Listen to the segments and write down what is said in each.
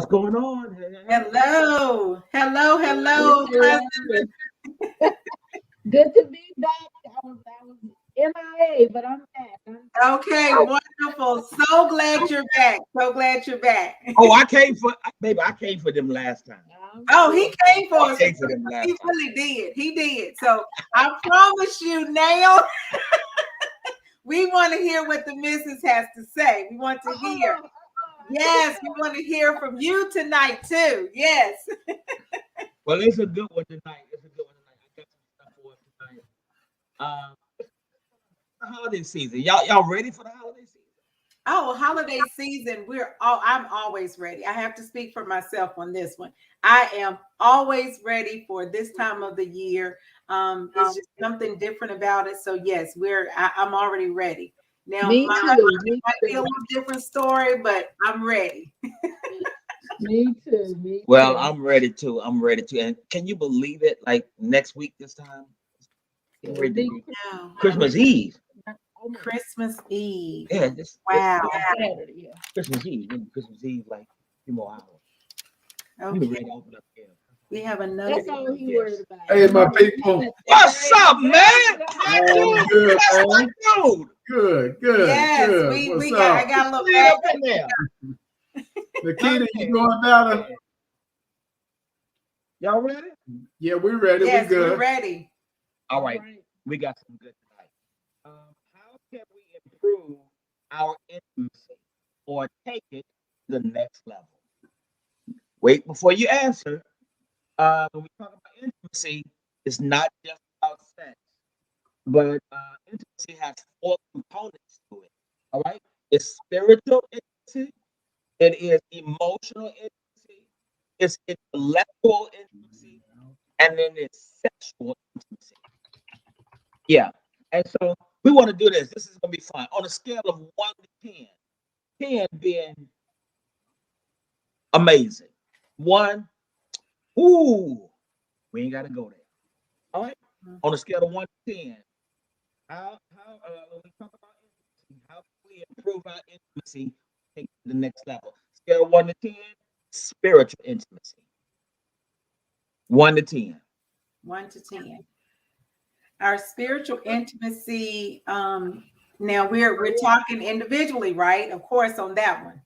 What's going on? Hello, hello, President. Good to be back. I was MIA, but I'm back. Okay, wonderful. So glad you're back. So glad you're back. Oh, I came for them last time. Oh, he came for us. Came for them last He time. really did. He did. So I promise you now, we want to hear what the missus has to say. We want to hear. Yes, we want to hear from you tonight too. Yes. Well, it's a good one tonight. I got some stuff for us tonight. The holiday season. Y'all ready for the holiday season? Oh, holiday season. I'm always ready. I have to speak for myself on this one. I am always ready for this time of the year. It's just something different about it. So yes, I'm already ready. Now Me might too. be a little different story, but I'm ready. Me too. Well, I'm ready too. And can you believe it? Like next week this time? Christmas Eve. Christmas Eve. Yeah, wow. Saturday, yeah. Christmas Eve. Christmas Eve, like a few more hours. Okay. You ready to open up here. We have another. That's all he worried about. Hey, my people. What's up, man? Oh, good, That's my dude. Good. Yes, Good. we got. I got a little Stay up in there. Nikita, you going down there? Y'all ready? Yeah, we're ready. Yes, we good. we're ready. All right. We got some good tonight. How can we improve our intimacy or take it to the next level? Wait before you answer. When we talk about intimacy, it's not just about sex, but intimacy has 4 components to it. All right, it's spiritual intimacy, it is emotional intimacy, it's intellectual intimacy, and then it's sexual intimacy. Yeah, and so we want to do this. This is gonna be fun. On a scale of 1 to 10, 10 being amazing, 1, ooh, we ain't got to go there. All right. On a scale of 1 to 10, how when we talk about intimacy, how can we improve our intimacy, take it to the next level? Scale of 1 to 10, spiritual intimacy. 1 to 10. 1 to 10. Our spiritual intimacy. Now we're talking individually, right? Of course, on that one.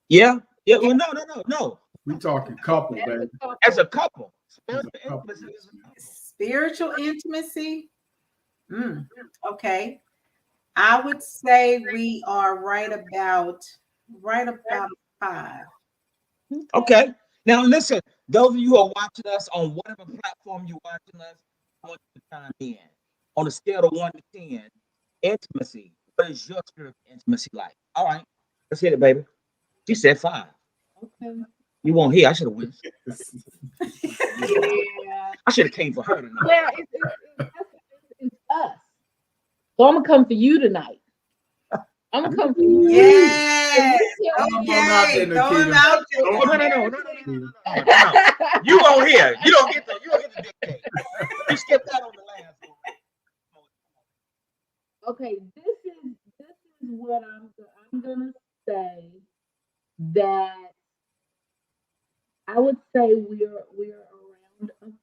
Yeah. Well, no. We talking couple, baby. As a couple, spiritual intimacy. Okay. I would say we are right about 5. Okay. Now listen, those of you who are watching us on whatever platform you're watching us, I want you to chime in. On a scale of 1 to 10, intimacy. What is your spiritual intimacy like? All right, let's hit it, baby. She said 5. Okay. You won't hear. I should have went. Yeah. I should have came for her tonight. Well, it's us. So I'm gonna come for you tonight. I'm gonna come for you. Yeah. Okay. Throw him out. No. You won't hear. You don't get the dictate. You skipped out on the last one. Okay, this is what I'm gonna say, that I would say we're around a 5.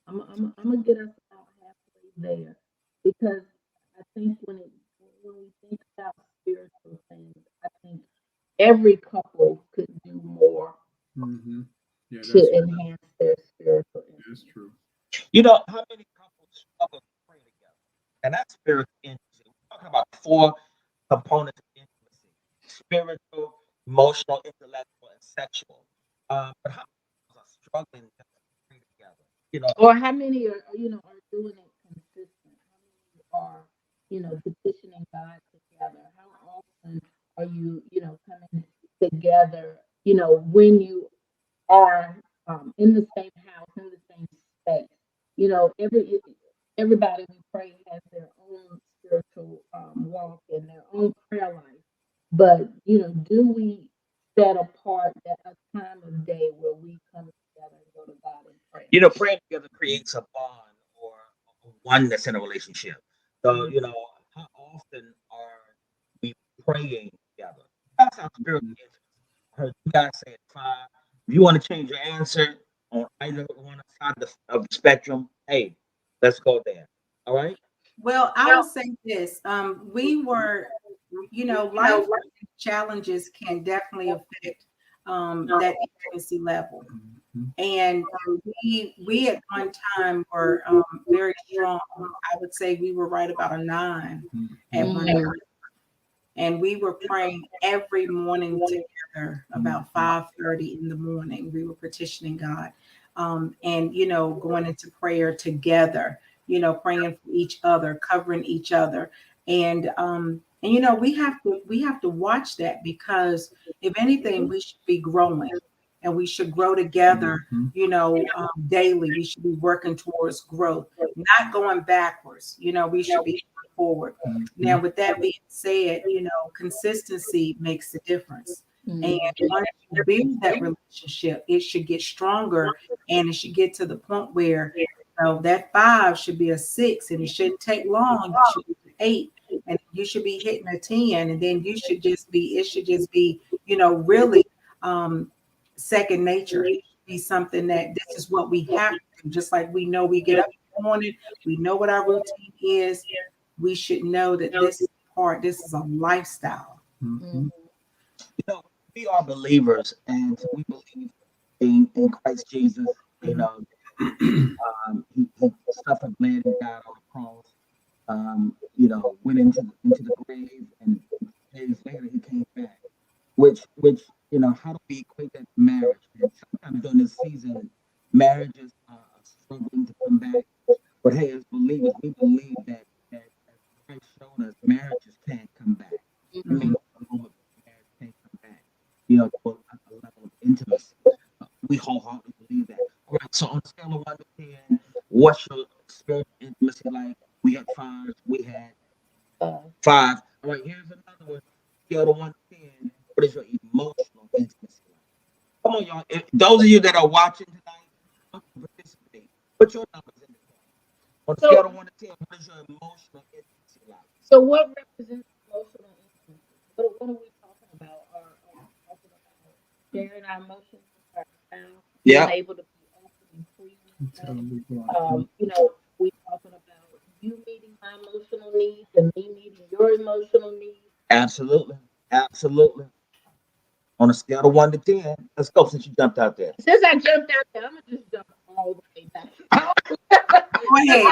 I'm gonna get us about halfway there, because I think when we think about spiritual things, I think every couple could do more Yeah, to enhance their spiritual intimacy. That's true. You know how many couples struggle to pray together? And that's spiritual intimacy. We're talking about 4 components of intimacy: spiritual, emotional, intellectual, and sexual. But how many couples are struggling to pray together? You know, Or how many are doing it consistent? How many are petitioning God together? How often are you coming together? When you are in the same house, in the same space. Everybody we pray has their own spiritual walk and their own prayer life. But do we set apart a time of day where we come together and go to God and pray? praying together creates a bond or a oneness in a relationship. So, how often are we praying together? That's how spiritual intimacy. You guys say it's 5. If you want to change your answer on either one side of the spectrum, hey, let's go there. All right. Well, I will say this. We were, life challenges can definitely affect that intimacy level. And we at one time were very strong. I would say we were right about a 9 at one time. And we were praying every morning together about 5:30 in the morning. We were petitioning God, and going into prayer together. Praying for each other, covering each other, and we have to watch that, because if anything, we should be growing, and we should grow together. Daily, we should be working towards growth, not going backwards. We should be forward. Now, with that being said, consistency makes a difference. And once you build that relationship, it should get stronger, and it should get to the point where that 5 should be a 6, and it shouldn't take long. It should be 8, and you should be hitting a 10, and then it should just be, really second nature. It should be something that this is what we have to do. Just like we know we get up in the morning, we know what our routine is. We should know that this is a lifestyle. We are believers, and we believe in Christ Jesus. He suffered, bled, and died on the cross. Went into the grave, and days later he came back. Which how do we equate that to marriage? And sometimes during this season, marriages are struggling to come back. But hey, as believers, we believe that as Christ showed us, marriages can come back. I mean, a moment marriage can come back. To a level of intimacy. We wholeheartedly believe that. All right. So on a scale of 1 to 10, what's your spiritual intimacy like? We had 5. We had 5. All right. Here's another one. Scale of 1 to 10. What is your emotional intimacy like? Come on, y'all. Those of you that are watching tonight, participate. Put your numbers in the chat. On a scale of 1 to 10, what is your emotional intimacy like? So what represents emotional intimacy? What are we talking about? Are we talking about sharing our emotions with our spouse? Yeah. Being able to be open and free with them? We talking about you meeting my emotional needs and me meeting your emotional needs? Absolutely. On a scale of 1 to 10, let's go since you jumped out there. Since I jumped out there, I'm gonna just jump all the way back. Go ahead.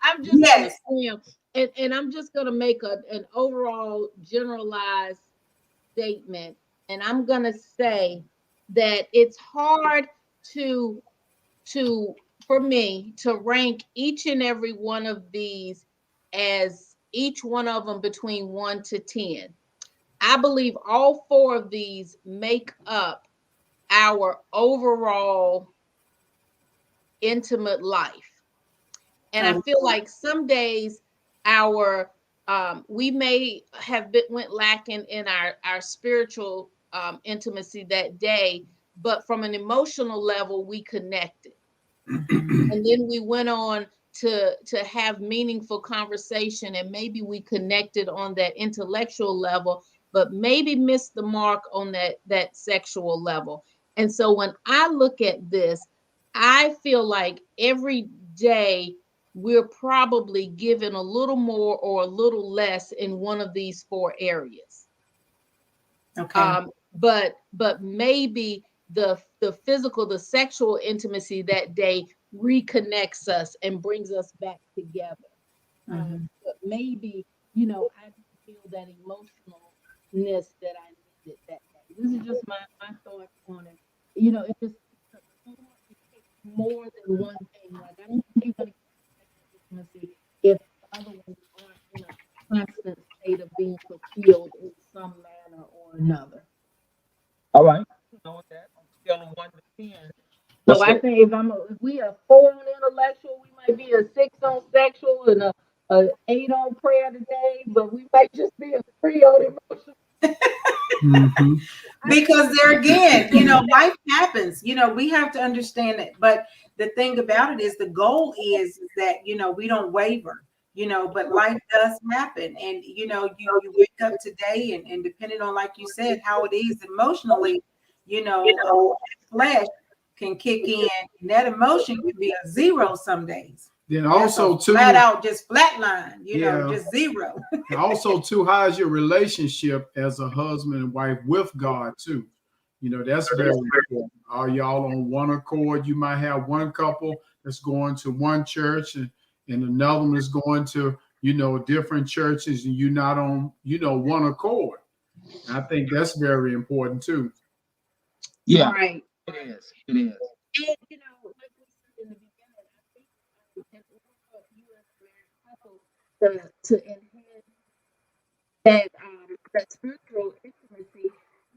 I'm just Yes. And I'm just gonna make an overall generalized statement, and I'm gonna say that it's hard for me to rank each and every one of these as each one of them between 1 to 10. I believe all 4 of these make up our overall intimate life. And I feel like some days we may have went lacking in our spiritual intimacy that day, but from an emotional level, we connected. And then we went on to have meaningful conversation, and maybe we connected on that intellectual level, but maybe missed the mark on that sexual level. And so when I look at this, I feel like every day we're probably given a little more or a little less in one of these 4 areas. Okay. But maybe the physical, the sexual intimacy that day reconnects us and brings us back together. But maybe, I feel that emotionalness that I needed that day. This is just my thoughts on it. It just takes more than one thing. Like, I don't think you're going to get intimacy if the other ones aren't in a constant state of being fulfilled in some manner or another. All right. On a scale of 1 to 10. So I think if we are 4 on intellectual, we might be a 6 on sexual and a 8 on prayer today, but we might just be a 3 on emotional. Because there again, life happens. We have to understand it. But the thing about it is, the goal is that we don't waver. But life does happen, and you wake up today, and depending on, like you said, how it is emotionally, flesh can kick in, and that emotion can be a 0 some days. Then That's also a too, flat out, just flatline, Yeah. just 0. also too, how is your relationship as a husband and wife with God too? That's very important. Are y'all on one accord? You might have one couple that's going to one church and another one is going to, different churches, and you're not on, one accord. I think that's very important too. Yeah, Right. it is. It is. And like we said in the beginning, I think in order for you as a married couple to enhance that spiritual intimacy,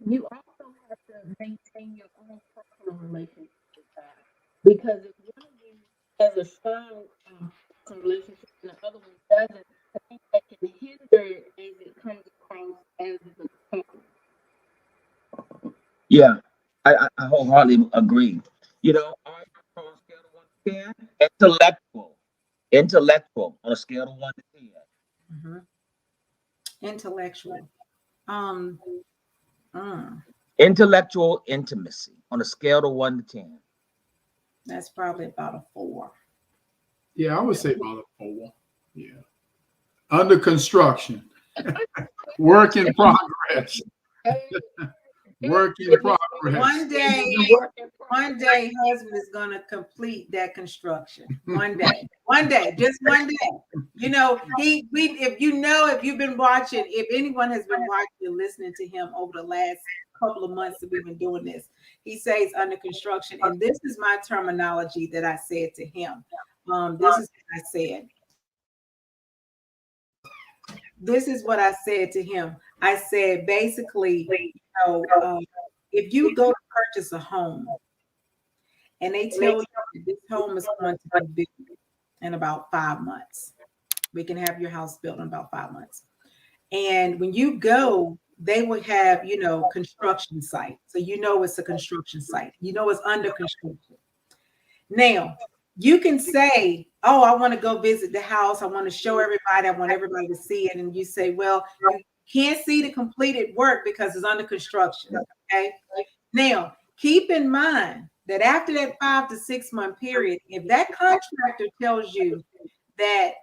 you also have to maintain your own personal relationship with God. Because if one of you has a strong personal relationship and the other one doesn't, I think that can hinder as it comes across as the couple. Yeah, I wholeheartedly agree. On a scale of 1 to 10, intellectual on a scale of 1 to 10. Mm-hmm. Intellectual. Intellectual intimacy on a scale of 1 to 10. That's probably about a 4. Yeah, I would say about a 4. Yeah. Under construction. Work in progress. Work in progress. One day, husband is gonna complete that construction. One day, just one day. If you've been watching, if anyone has been watching and listening to him over the last couple of months that we've been doing this, he says under construction, and this is my terminology that I said to him. This is what I said to him. I said, basically, if you go to purchase a home and they tell you that this home is going to be built in about 5 months, we can have your house built in about 5 months. And when you go, they will have, construction site. So it's a construction site. It's under construction. Now, you can say, oh, I want to go visit the house. I want to show everybody. I want everybody to see it. And you say, well, you can't see the completed work because it's under construction. Okay. Now, keep in mind that after that 5 to 6 month period, if that contractor tells you that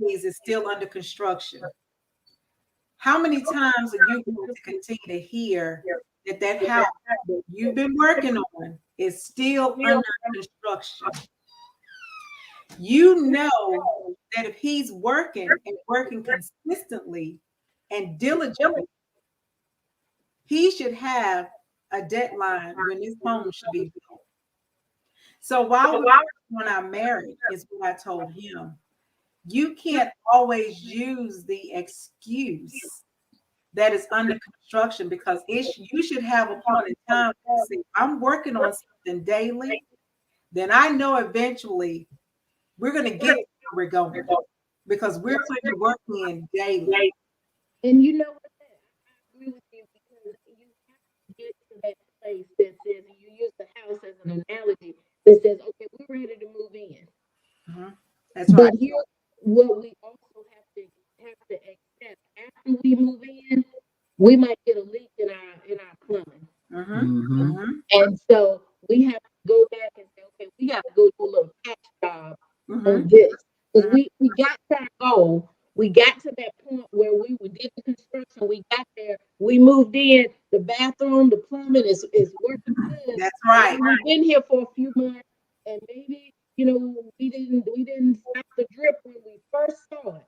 is still under construction, how many times are you going to continue to hear that house that you've been working on is still under construction? That if he's working consistently and diligently, he should have a deadline when this home should be built. So while we're on our marriage, is what I told him. You can't always use the excuse that is under construction, because you should have a point in time to say, I'm working on something daily, then I know eventually we're going to get where we're going, because we're putting work in daily. And you know what? I agree with you, because you have to get to that place that says, and you use the house as an analogy, that says, okay, we're ready to move in. Mm-hmm. That's right. But here's what we also have to accept: after we move in, we might get a leak in our plumbing. Mm-hmm. Mm-hmm. And so we have to go back and say, okay, we got to go do a little patch job on this. Because we got to our goal. We got to that point where we did the construction. We got there. We moved in. The bathroom, the plumbing is working good. That's right. We've been here for a few months, and maybe we didn't stop the drip when we first saw it.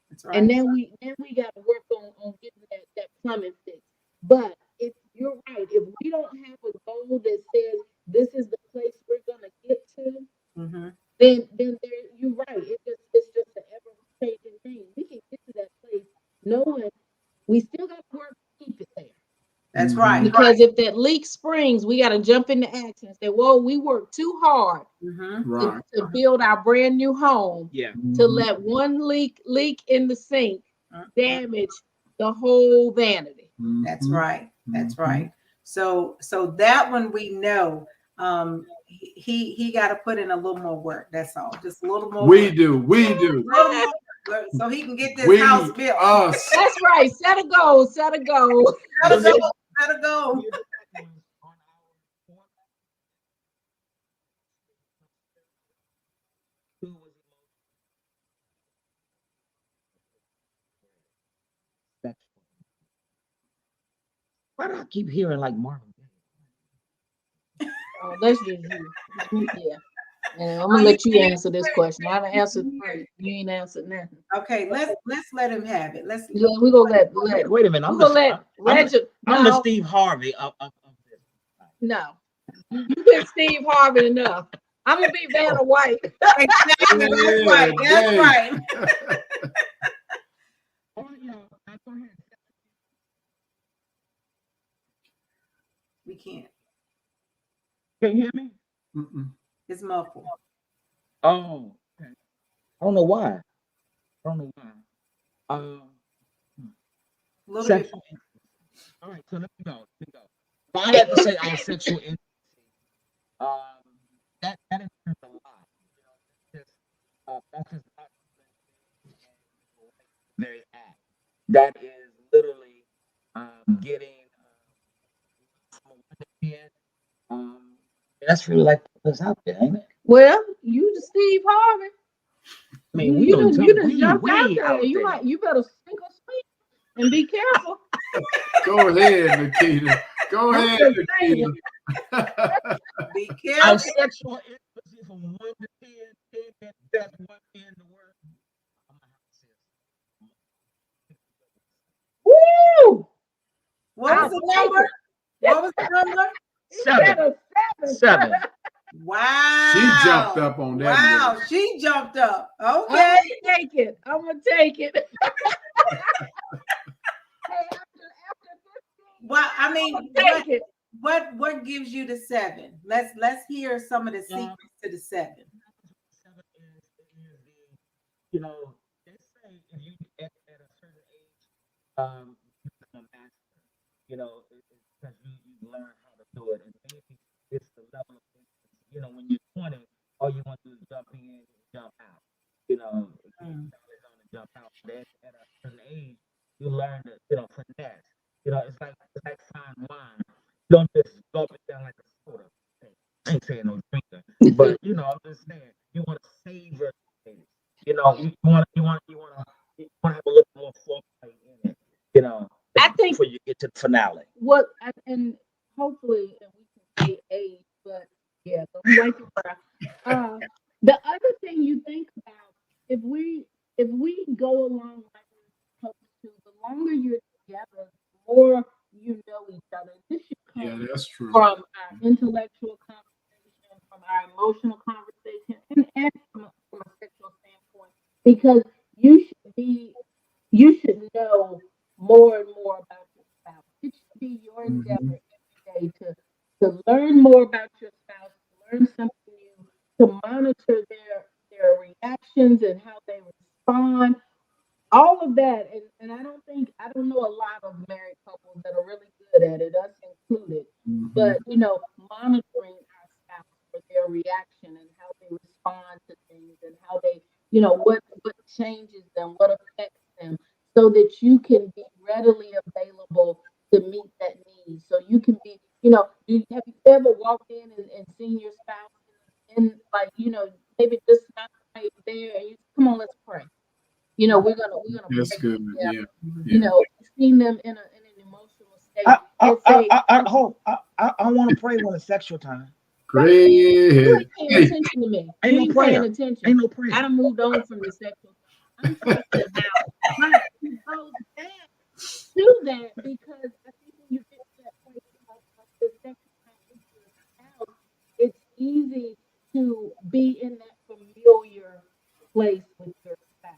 That's right. And then we got to work on getting that plumbing fixed. But if you're right, if we don't have a goal that says this is the place we're gonna get to, then you're right. It's just an ever-changing thing. We can get to that place knowing we still got to work to keep it there. That's right. Because if that leak springs, we got to jump into action and say, "Whoa, we worked too hard to build our brand new home. To let one leak in the sink damage the whole vanity." That's right. That's right. So that one we know. He got to put in a little more work. That's all. Just a little more. We do. so he can get this We, house built. us. That's right. Set a goal. Set a goal. Let her go. Let her go. Why do I keep hearing like Marvin Gaye? Oh, that's just you. Yeah. And I'm gonna let you answer this question. I done answered three. You ain't answered nothing. Okay, let's let him have it. Let's. Yeah, we gonna let Wait a minute. we gonna let Reggie. I'm the No, Steve Harvey of this. no. You been Steve Harvey enough. I'm gonna be Vanna White. Exactly. That's right. That's Yeah, right. We can't. Can you hear me? Mm-mm. It's muffled. Oh, okay. I don't know why. I don't know why. A little bit. Sexual intimacy. All right, so let me go. If I had to say our sexual intimacy, that includes a lot. You know, that's just not very act. That is literally getting from 1 to 10. That's really like what's out there, ain't it? Well, you the Steve Harvey. I mean, we You don't done jump jumped out way there. out You there. you better sink or swim and be careful. Go ahead, Nikita. Go I'm ahead, just saying. Nikita. Be Our careful. sexual intimacy from 1 to 10, 10 being the best, 1 being the worst. I'm gonna have to say Woo! What was the number? What was the number? Seven. 7. Wow. She jumped up on that. Wow, one. she jumped up. I'm Okay. gonna take it. I'm gonna take it. Hey, after 15, Well, I mean, I'm gonna take it. what gives you the 7? Let's hear some of the secrets to the 7. 7 is the, you know, they say if you at a certain age, you become a master. You know, because you learn how to do it, and maybe it's the level of intimacy. You know, when you're 20, all you want to do is jump in and jump out. You know, solid on and jump out. Then at a certain age, you learn to, finesse. You know, it's like fine wine. You don't just gulp it down like a soda. I ain't saying no drinker, but I'm just saying you want to savor things. You want to have a little more foreplay in it. I think Before you get to the finale. what and hopefully and we can say age, but yeah, don't wait your breath. The other thing you think about if we go along like we're supposed to, the longer you're together, the more you know each other. This should Yeah, come that's true. from our intellectual conversation, from our emotional conversation, and from a sexual standpoint, because you should know more and more about your spouse. It should be your endeavor every day to learn more about your spouse, to learn something new, to monitor their reactions and how they respond, all of that. And I don't know a lot of married couples that are really good at it, us included. But monitoring our spouse for their reaction and how they respond to things and how they, what changes them, what affects them, so that you can be readily available to meet that need. So you can be, have you ever walked in and seen your spouse in like, maybe just not right there and you come on, let's pray. We're gonna That's break good. it down. Yeah. Seeing them in an emotional state I and say, want to pray when it's sexual time. Great. you ain't paying Hey, attention to me. Ain't You no ain't prayer. paying attention. Ain't no I prayer. done moved on from the sexual. I'm talking about right. It goes back to that because I think when you get to that point of the sexual time with your spouse, it's easy to be in that familiar place with your spouse.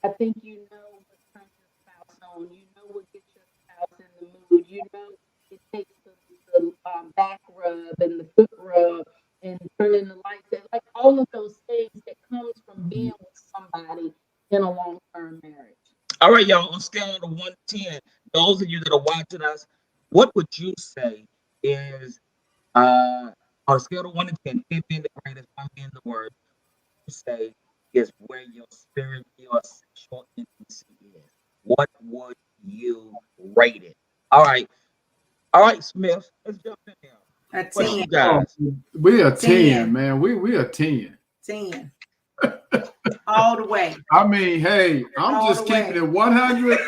I think you know what turns your spouse on. You know what gets your spouse in the mood. You know it takes the back rub and the foot rub and turning the lights on. Like all of those things that comes from being with somebody in a long-term marriage. All right, y'all. On a scale of 1 to 10, those of you that are watching us, what would you say is on a scale of 1 to 10, 10 being the greatest, 1 being the worst? You say is where your spirit, your sexual intimacy is. What would you rate it? All right. All right, Smith. Let's jump in there. A What 10. you guys? We a 10, 10. man. We a 10. 10. All the way. I mean, hey, I'm All just the keeping way. it 100.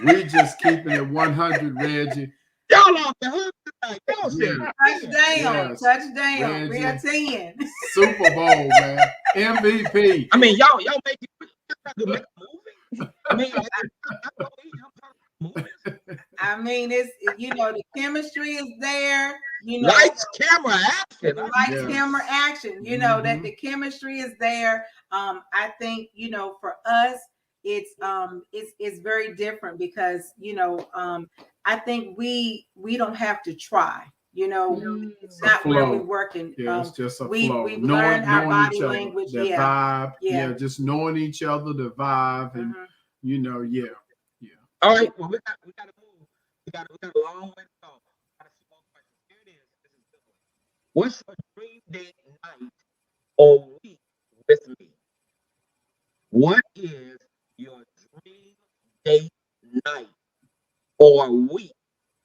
We just keeping it 100, Reggie. Y'all off the hook tonight. Y'all serious. Touchdown. Yes. Touchdown. We are Reggie. 10. Super Bowl, man. MVP. I mean, y'all make it. You make a movie. I mean, I I mean, it's, you know, the chemistry is there. You know, lights, camera, action. lights, Yes. camera, action. You know that the chemistry is there. I think, you know, for us, it's very different because, you know, I think we don't have to try. You know, it's not where we're working. Yeah, it's just a we've flow. learned our body each other, language. the Yeah. vibe. Yeah. Yeah, just knowing each other, the vibe, and Mhm. you know, yeah. All right. Well, we got to move. We got a long way to go. Got a few more questions. Here it is. This is a good one. What's your dream date night or week with me? What is your dream date night or week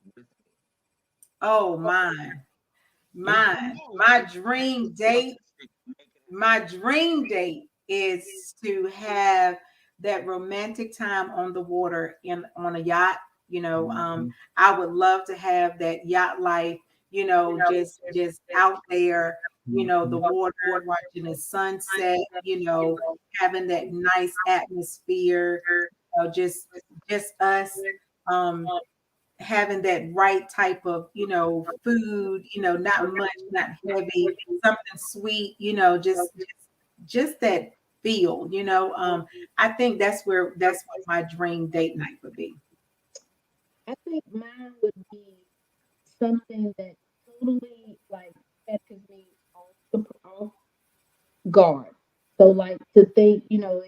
with me? Oh, mine. My dream date. My dream date is to have that romantic time on the water on a yacht. You know, I would love to have that yacht life, you know, just out there, you know, the water, watching the sunset, you know, having that nice atmosphere, you know, just us having that right type of, you know, food, you know, not much, not heavy, something sweet, you know, just that feel, you know. I think that's what my dream date night would be. I think mine would be something that totally like catches me off guard. So like to think, you know,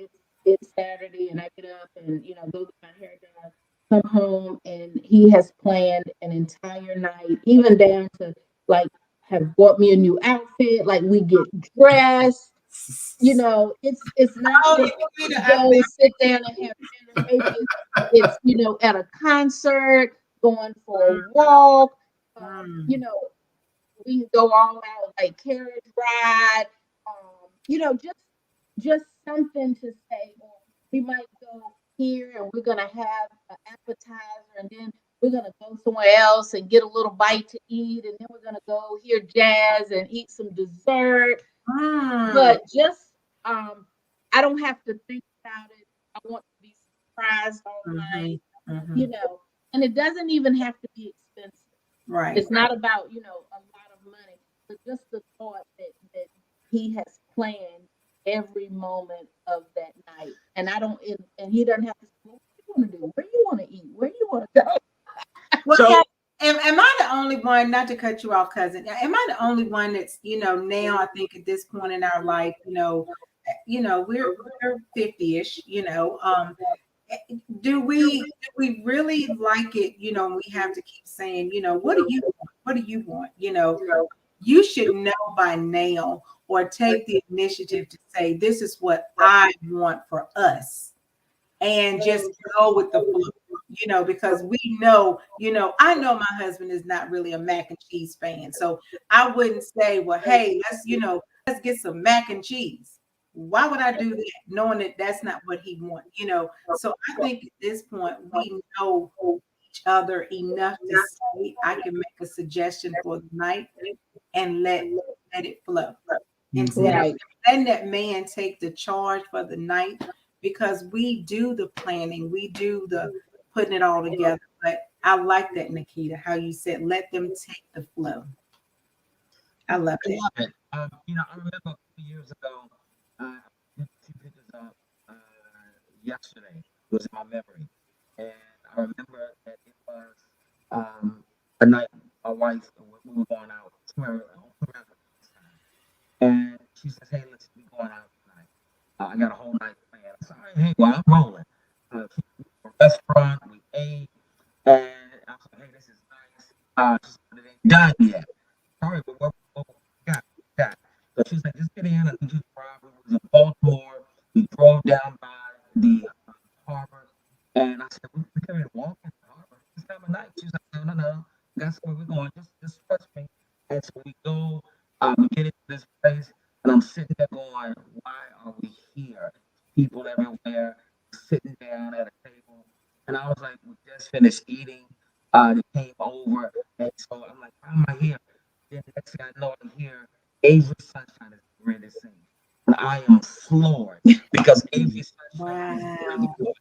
it's Saturday and I get up and you know go get my hair done, come home and he has planned an entire night, even down to like have bought me a new outfit. Like we get dressed. You know, it's not just go sit down and have dinner. Maybe it's you know at a concert, going for a walk. You know, we can go all out like carriage ride. You know, just something to say. Or we might go here and we're gonna have an appetizer, and then we're gonna go somewhere else and get a little bite to eat, and then we're gonna go hear jazz and eat some dessert. But just I don't have to think about it. I want to be surprised all night, you know. And it doesn't even have to be expensive. Right. It's not about, you know, a lot of money, but just the thought that he has planned every moment of that night. And I don't and he doesn't have to say, what do you want to do? Where do you want to eat? Where do you want to go? Well, So- am I the only one, not to cut you off, cousin? Am I the only one that's, you know, now I think at this point in our life, you know, we're 50-ish, you know. Do we really like it, you know, we have to keep saying, you know, what do you want? What do you want? You know, you should know by now or take the initiative to say, this is what I want for us. And just go with the flow, you know, because we know, you know, I know my husband is not really a mac and cheese fan. So I wouldn't say, well, hey, let's get some mac and cheese. Why would I do that knowing that that's not what he wants, you know? So I think at this point, we know each other enough to say, I can make a suggestion for the night and let it flow. Instead of letting that man take the charge for the night, because we do the planning, we do the putting it all together. But I like that, Nikita, how you said, let them take the flow. I love it. You know, I remember a few years ago, I took 2 pictures up yesterday. It was in my memory. And I remember that it was a night my wife, we were going out somewhere around this time. And she says, hey, listen, we're going out tonight. I got a whole night planned. I said, all right, hey, well, I'm rolling. A restaurant, we ate, and I said, hey, this is nice. She said, it ain't done yet. Sorry, but what got? So she was like, just get in and just drive. We was in Baltimore. We drove down by the harbor, and I said, we can walk in the harbor this time of night. She's like, no, no, no. That's where we're going. Just trust me. And so we go, we get into this place, and I'm sitting there going, why are we here? People everywhere, sitting down at a table. And I was like, we just finished eating. They came over. And so I'm like, why am I here? Then next thing I know, I hear Avery Sunshine is ready to sing. And I am floored because Avery Sunshine is ready to Wow. go out.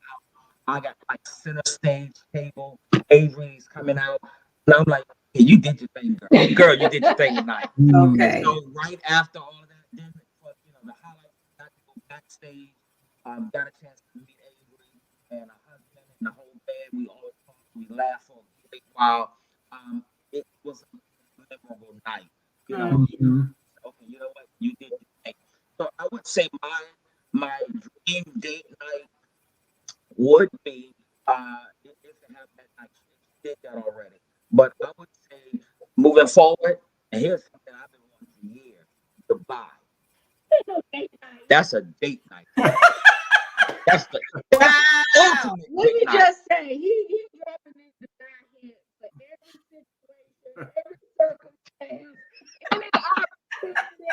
I got like center stage table. Avery's coming out. And I'm like, yeah, you did your thing, girl. Girl, you did your thing tonight. And Okay. so right after all of that, then for the highlight, got to go backstage. Got a chance to meet Avery and her husband and the whole band. We all talked, we laughed for a great while. It was a memorable night. You know, Mhm. okay, you know what? You did your thing. So I would say my dream date night would be if it happened that night. She did that already. But I would say moving forward, and here's something I've been wanting for years: Dubai. No date night. That's a date night. That's the Wow. ultimate Let date me night. just say, he dropping his Dubai hint for every situation, every circumstance, any opportunity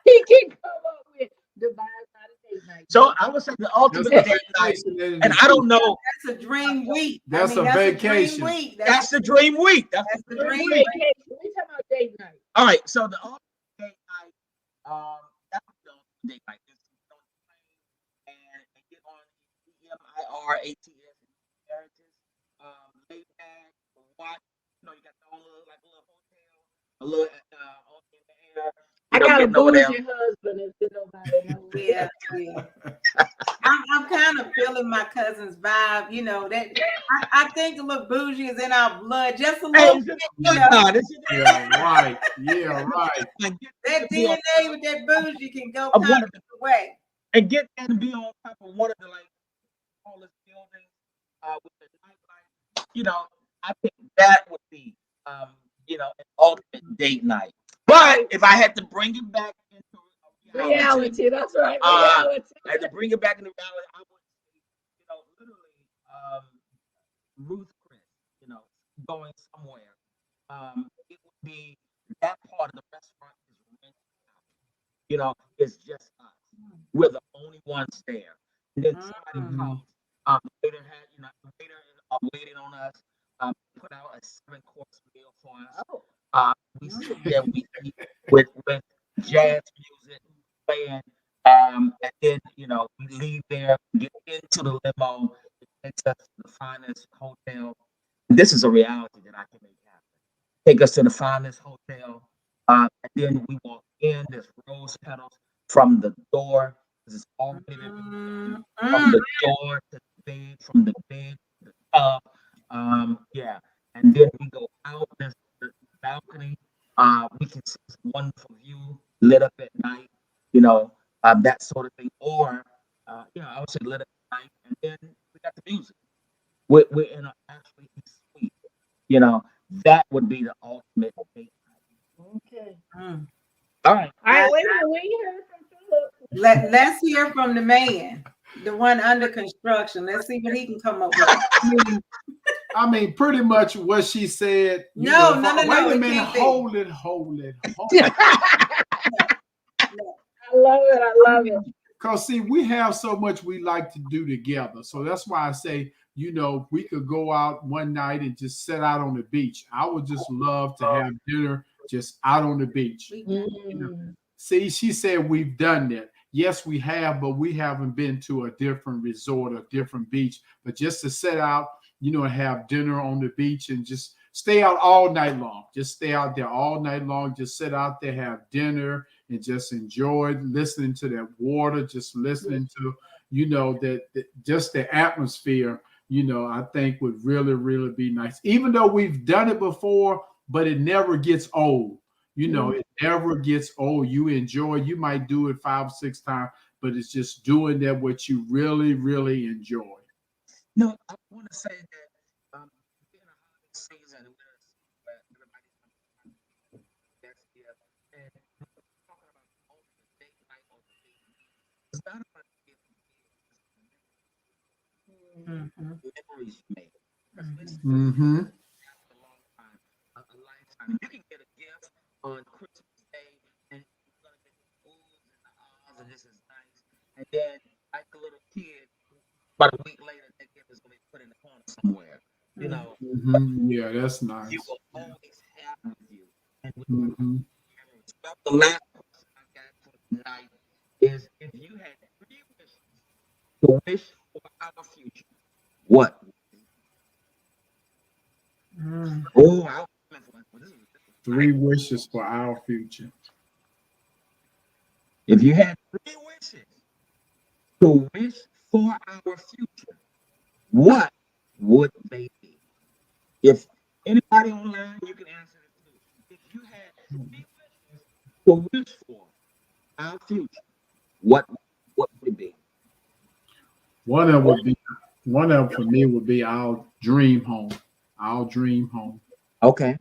he can come up with. Dubai's not a date night. So I would say the ultimate That's a date night, vacation in and the I truth. don't know. That's a dream week. That's a that's vacation. A dream week. That's the dream week. That's That's the the dream dream week. week. Vacation. We talking about date night. All right. So the ultimate date night, that was the ultimate date night. Just get on the plane and get on EMIRATS Emirates, lay back, watch. You got the own little like a little hotel, a little in the air. I got a Getting over there. bougie husband, if nobody knows. Yeah, yeah. I'm kind of feeling my cousin's vibe. That I think a little bougie is in our blood, just a Hey, little bit. Yeah, right. Yeah, right. That DNA with that bougie can go Of one kind of the, of way. and get there to be on top of one of the like tallest buildings with the nightlight. I think that would be an ultimate date night. But if I had to bring it back into Reality, that's right. I Reality. had to bring it back into reality, I would say, literally, Ruth Chris, going somewhere. It would be that part of the restaurant is rented out. It's just us. We're the only ones there. And then somebody comes. The waiter the waiter is waiting on us. Put out a 7-course meal for us. We sit there, we eat with jazz music playing. And then we leave there, get into the limo, it takes us to the finest hotel. This is a reality that I can make happen. Take us to the finest hotel. And then we walk in, there's rose petals from the door. This is already been from the door to the bed, from the bed to the tub. Yeah. And then we go out, there's the balcony. We can see this wonderful view lit up at night, that sort of thing. Or, I would say lit up at night. And then we got the music. We're in actually a suite. You know, that would be the ultimate date night. Okay. All right. All right, wait a minute. We ain't heard from Philip. Let's hear from the man, the one under construction. Let's see what he can come up with. I mean, pretty much what she said. No. Wait a it minute. can't be. Hold it. I love it. I love it. Because, see, we have so much we like to do together. So that's why I say, we could go out one night and just sit out on the beach. I would just love to have dinner just out on the beach. See, she said we've done that. Yes, we have, but we haven't been to a different resort or different beach. But just to sit out, and have dinner on the beach and just stay out all night long. Just stay out there all night long. Just sit out there, have dinner, and just enjoy listening to that water, just listening to, that just the atmosphere, I think would really, really be nice. Even though we've done it before, but it never gets old. It never gets old. You enjoy, you might do it 5 or 6 times, but it's just doing that what you really, really enjoy. No, I want to say that being a holiday season where everybody's that's here, and we're talking about ultimate date night or date night. It's not about the gift. memories you make. Because listen, Mm-hmm. a long time, a lifetime. You can get a gift on Christmas Day, and you're gonna get the oohs and the ahs, and this is nice. And then, like a little kid, about a week later, that gift is gonna be put in the corner somewhere. You know, but Mm-hmm. Yeah, that's you nice. will always have with you. And with Mm-hmm. memories. Well, the last question I got for tonight is: if you had 3 wishes to wish for our future, what? Oh, I was for this. This is 3 wishes for our future. if you had 3 wishes to wish for our future, what would they be? If anybody online, you can answer it too. If you had 3 wishes to wish for our future, what what would it be? One of them would be one of them for me would be our dream home. Our dream home. Okay.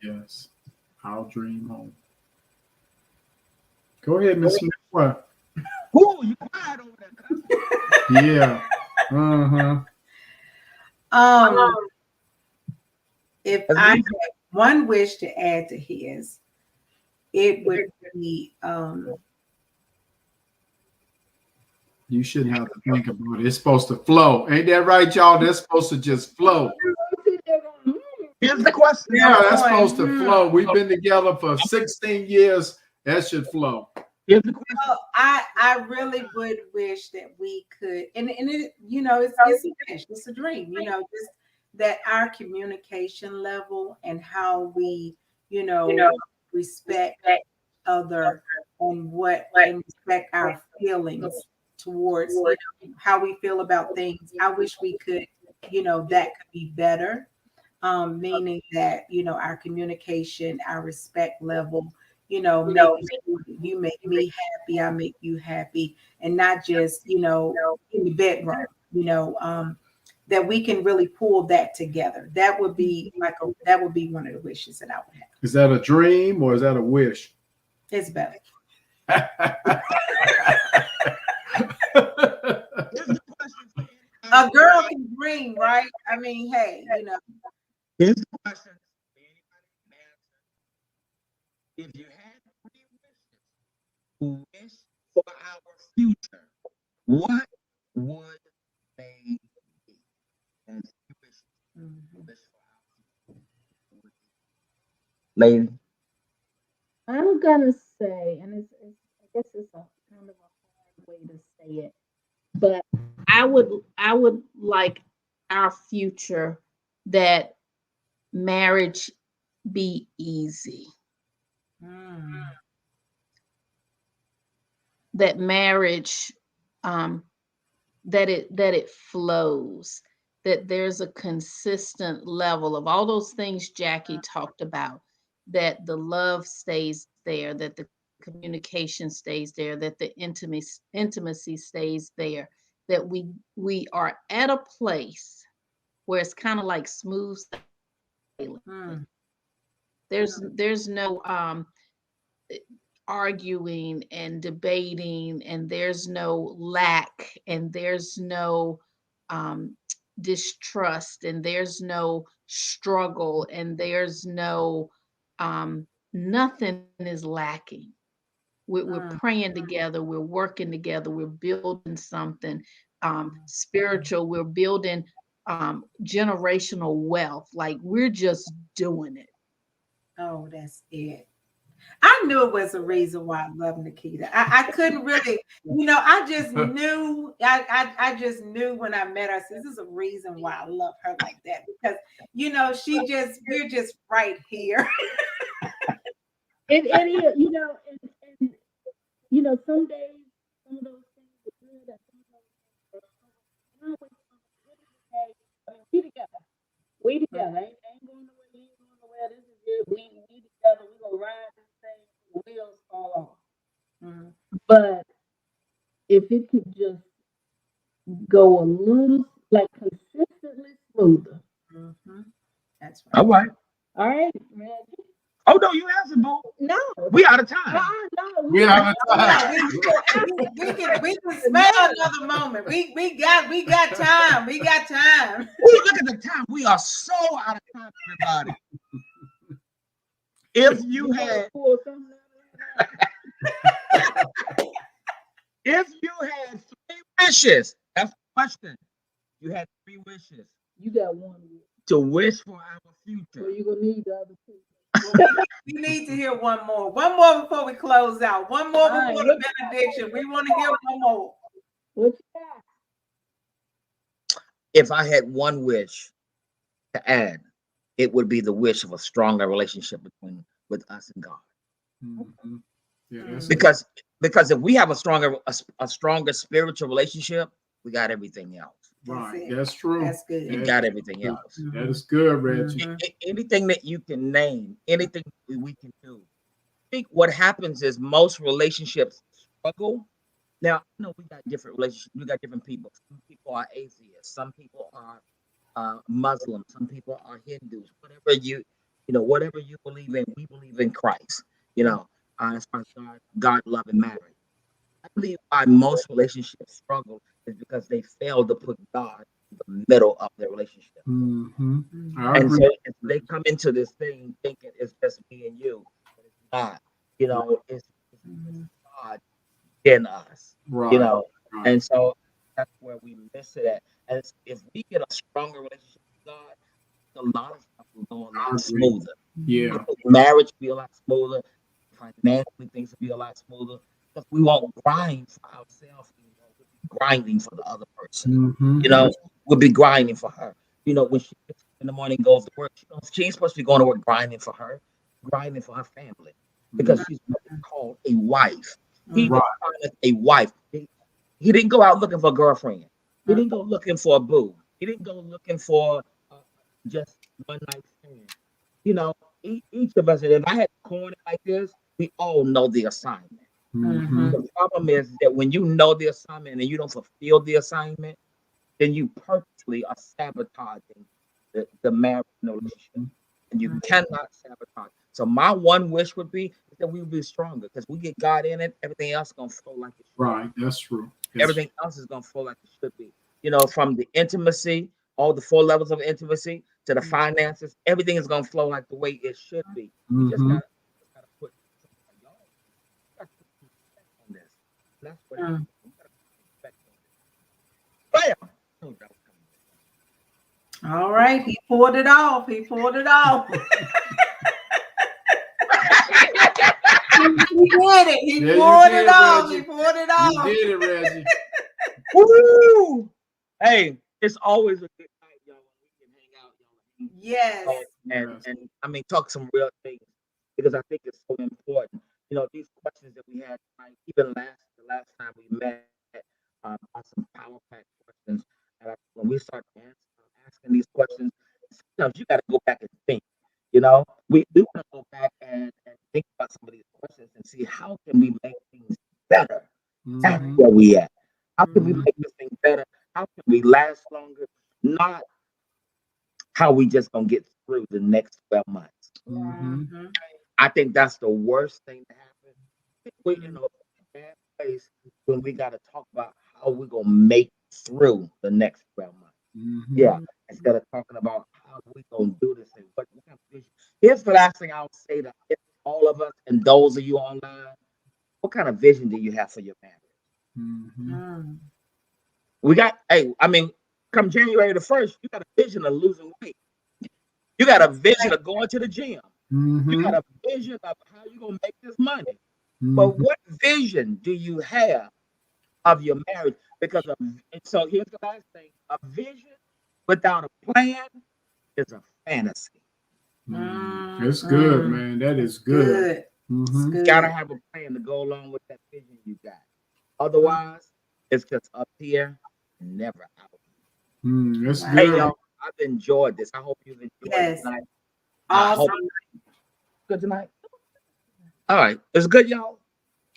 Yes. Our dream home. Go ahead, Miss Smith. What? Ooh, you quiet over there, cuz. Yeah. Uh-huh. Um, if As I we- had one wish to add to his, it would be You shouldn't have to think about it. It's supposed to flow. Ain't that right, y'all? That's supposed to just flow. Here's the question. Yeah, that's going, supposed to flow. We've been together for 16 years. That should flow. Here's the question. well, I really would wish that we could, and it, you know, it's a wish, it's a dream, you know, just that our communication level and how we, you know, respect other and what and respect our feelings towards, you know, how we feel about things. I wish we could, you know, that could be better. Meaning that, you know, our communication, our respect level, you know, you make me happy, I make you happy, and not just, you know, in the bedroom, you know, that we can really pull that together. That would be that would be one of the wishes that I would have. Is that a dream or is that a wish? It's better. Here's the question for A anybody. girl can dream, right? I mean, hey, you know, Here's the question for anybody who can answer. If you had 3 wishes to wish for our future, what would they be? And 3 wishes to wish for our future. What would they be? Lady. I'm gonna say, and I guess it's a kind of a hard way to say it, but I would like our future that marriage be easy, that marriage that it flows, that there's a consistent level of all those things Jackie talked about, that the love stays there, that the communication stays there, that the intimacy stays there, that we are at a place where it's kind of like smooth sailing. There's no arguing and debating, and there's no lack, and there's no um, distrust, and there's no struggle, and there's no nothing is lacking. We're praying together, we're working together, we're building something spiritual, we're building generational wealth. Like we're just doing it. oh, that's it. I knew it was a reason why I love Nikita. I couldn't really, you know, I just knew, I just knew when I met her, this is a reason why I love her like that. Because, you know, we're just right here. It is, and you know, some days some of those things are good, and some of those things are always I mean, we together. We together. Ain't going nowhere. You ain't going nowhere. This is it. We together. We gonna ride this thing till the wheels fall off. Mhm. But if it could just go a little like consistently smoother. Mhm. That's All right. right. All right, Reggie. Oh no, you answer, boo. No. We out of time. No. We have a time. We can spare another moment. We got time. We got time. Ooh, look at the time. We are so out of time, everybody. If you had Pull something If you had 3 wishes, that's the question. You had 3 wishes you got one. to wish for our So future. you're gonna need the other 2. We need to hear one more. One more before we close out. One more All right, before the benediction. We want to hear one more. What you got? If I had one wish to add, it would be the wish of a stronger relationship with us and God. Mhm. Yeah, that's Because if we have a stronger spiritual relationship, we got everything else. right. That's it. That's true. That's good. We got everything That- else. That is good, Reggie. Mhm. Anything that you can name, anything that we can do. I think what happens is most relationships struggle. Now, I know we got different relationships. We got different people. Some people are atheists. Some people are Muslims. Some people are Hindus. Whatever you believe in, we believe in Christ. As far as God, love, and marriage. I believe why most relationships struggle is because they fail to put God in the middle of their relationship. Mhm. I And agree. so if they come into this thing thinking it's just me and you, but it's not. It's God in us. Right. Right. Right. And so that's where we miss it at. And if we get a stronger relationship with God, a lot of stuff will go a I lot agree. smoother. Yeah. Marriage will be a lot smoother. Financially, things will be a lot smoother. Because we won't grind for ourselves anymore. We'll be grinding for the other person. Mhm. We'll be grinding for her. When she gets up in the morning, goes to work, she ain't supposed to be going to work grinding for her, grinding for her family. Because she's what is called a wife. He Right. defined a wife. He didn't go out looking for a girlfriend. He didn't go looking for a boo. He didn't go looking for just one night stand. Each of us, and if I had to coin it like this, we all know the assignment. Mhm. The problem is that when you know the assignment and you don't fulfill the assignment, then you purposely are sabotaging the marriage and the relationship. And you cannot sabotage. So my one wish would be that we would be stronger because we get God in it, everything else is gonna flow like it should. Right. That's true. That's Everything else is gonna flow like it should be. From the intimacy, all the 4 levels of intimacy to the finances, everything is gonna flow like the way it should be. You just Mhm. gotta put y'all gotta put some respect on this. That's what it is. You gotta put some respect on this. Bam! Oh, that was coming. All right. He poured it off. He poured it off. He did it. He Yeah, you poured did, it off. Reggie. He poured it You off. did it, Reggie. Woo! Hey, it's always a good night, y'all. When we can hang out, y'all. Yes. And I mean, talk some real things because I think it's so important. These questions that we had tonight, even the last time we met, are some power pack questions. And when we start asking these questions, sometimes you got to go back and think. We want to go back and think about some of these questions and see how can we make things better. That's Mhm. where we at. How can we make this thing better? How can we last longer? Not how we just gonna get through the next 12 months. Mhm. Mhm. I think that's the worst thing to happen. We're in a bad place when we got to talk about how we're gonna make through the next 12 months. Mhm. Yeah, instead of talking about how we gonna do this and what kind of vision. Here's the last thing I'll say to all of us and those of you online. What kind of vision do you have for your marriage? Mhm. Come January the 1st, you got a vision of losing weight. You got a vision of going to the gym. You got Mhm. a vision of how you're going to make this money. But Mhm. what vision do you have of your marriage? So here's the last thing. A vision without a plan is a fantasy. That's good, man. That is good. Good. Mhm. You got to have a plan to go along with that vision you got. Otherwise, it's just up here and never out. That's Wow. Hey, good. y'all, I've enjoyed this. I hope you've enjoyed Yes. it tonight. I Awesome. hope good tonight. All right. It's good, y'all.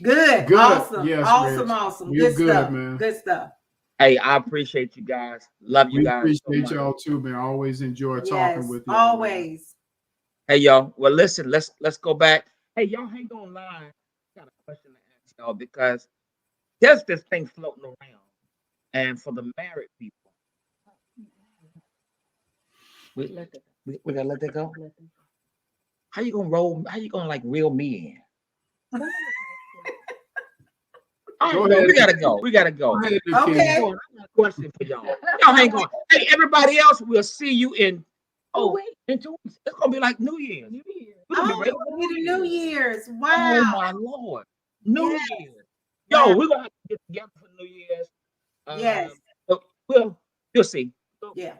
Good. Good. Awesome. Yes, awesome. Reg. Awesome. You're Good good, stuff. man. Good stuff. Hey, I appreciate you guys. Love you We guys so appreciate much. y'all too, man. I always enjoy Yes. talking with you. Always. Hey y'all. Well, listen, let's go back. Hey, y'all hang on line. Got a question to ask y'all because there's this thing floating around. And for the married people, we gotta let that go. How you gonna roll? How you gonna like reel me in? All right, we gotta go. We gotta go. Okay. I got a question for y'all. Y'all hang on. Hey, everybody else, we'll see you in 2 weeks. It's gonna be like New Year's. We're gonna be ready for New Year's. Oh Wow. my Lord. New Yes. Year's. Yo, Wow. we're gonna have to get together for New Year's. Yes. But you'll see. Yeah.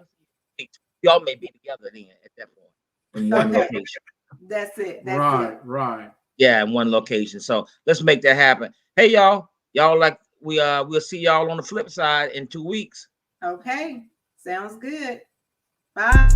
Y'all may be together then at that point in one Okay. location. That's it. That's Right, it. right. Yeah, in one location. So let's make that happen. Hey y'all, like we'll see y'all on the flip side in 2 weeks. Okay. Sounds good. Bye.